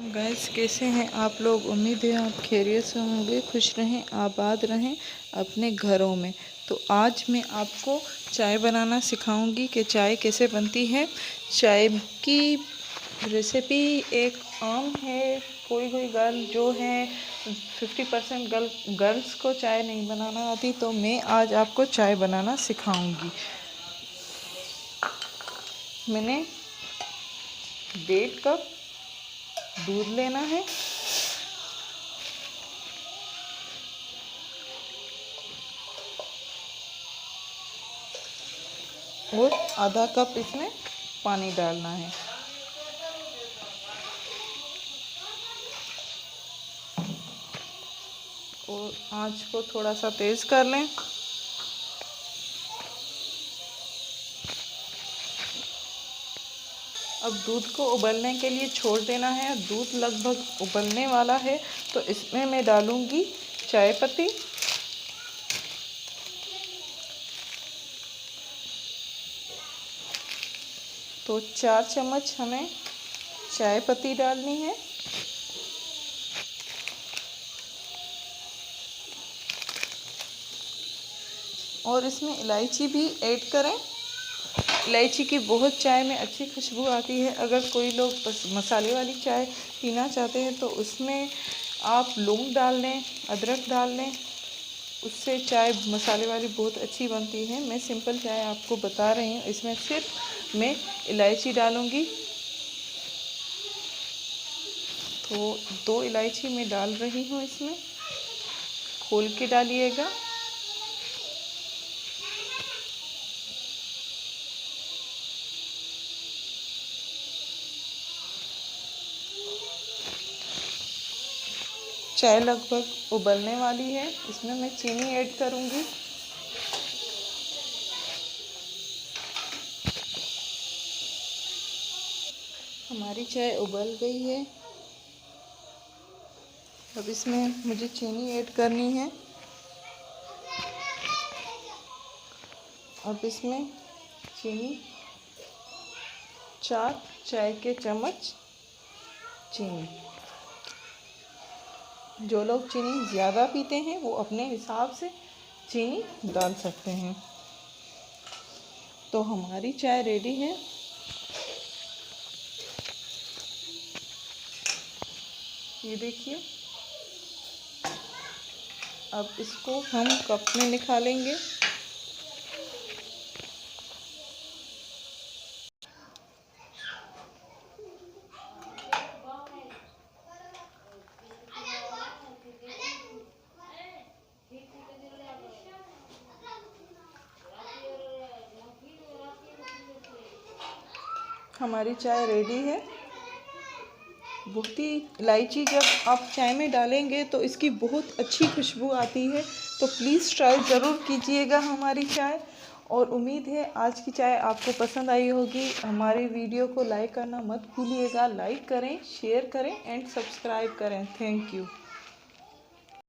Gas कैसे हैं आप लोग। उम्मीद है आप खैरियत से होंगे, खुश रहें, आबाद रहें अपने घरों में। तो आज मैं आपको चाय बनाना सिखाऊंगी कि चाय कैसे बनती है। चाय की रेसिपी एक आम है। कोई कोई गर्ल जो है 50% गर्ल्स को चाय नहीं बनाना आती, तो मैं आज आपको चाय बनाना सिखाऊंगी। मैंने 1.5 कप दूध लेना है और आधा कप इसमें पानी डालना है। और आंच को थोड़ा सा तेज़ कर लें। अब दूध को उबलने के लिए छोड़ देना है। दूध लगभग उबलने वाला है, तो इसमें मैं डालूंगी चाय पत्ती। तो 4 चम्मच हमें चाय पत्ती डालनी है। और इसमें इलायची भी ऐड करें। इलायची की बहुत चाय में अच्छी खुशबू आती है। अगर कोई लोग मसाले वाली चाय पीना चाहते हैं तो उसमें आप लौंग डाल लें, अदरक डाल लें, उससे चाय मसाले वाली बहुत अच्छी बनती है। मैं सिंपल चाय आपको बता रही हूँ। इसमें सिर्फ मैं इलायची डालूँगी। तो 2 इलायची मैं डाल रही हूँ इसमें। खोल के डालिएगा। चाय लगभग उबलने वाली है। इसमें मैं चीनी ऐड करूँगी। हमारी चाय उबल गई है। अब इसमें मुझे चीनी ऐड करनी है। अब इसमें चीनी 4 चाय के चम्मच चीनी। जो लोग चीनी ज़्यादा पीते हैं वो अपने हिसाब से चीनी डाल सकते हैं। तो हमारी चाय रेडी है। ये देखिए। अब इसको हम कप में निकालेंगे। हमारी चाय रेडी है। बहुत ही इलायची जब आप चाय में डालेंगे तो इसकी बहुत अच्छी खुशबू आती है। तो प्लीज़ ट्राई ज़रूर कीजिएगा हमारी चाय। और उम्मीद है आज की चाय आपको पसंद आई होगी। हमारी वीडियो को लाइक करना मत भूलिएगा। लाइक करें, शेयर करें एंड सब्सक्राइब करें। Thank you.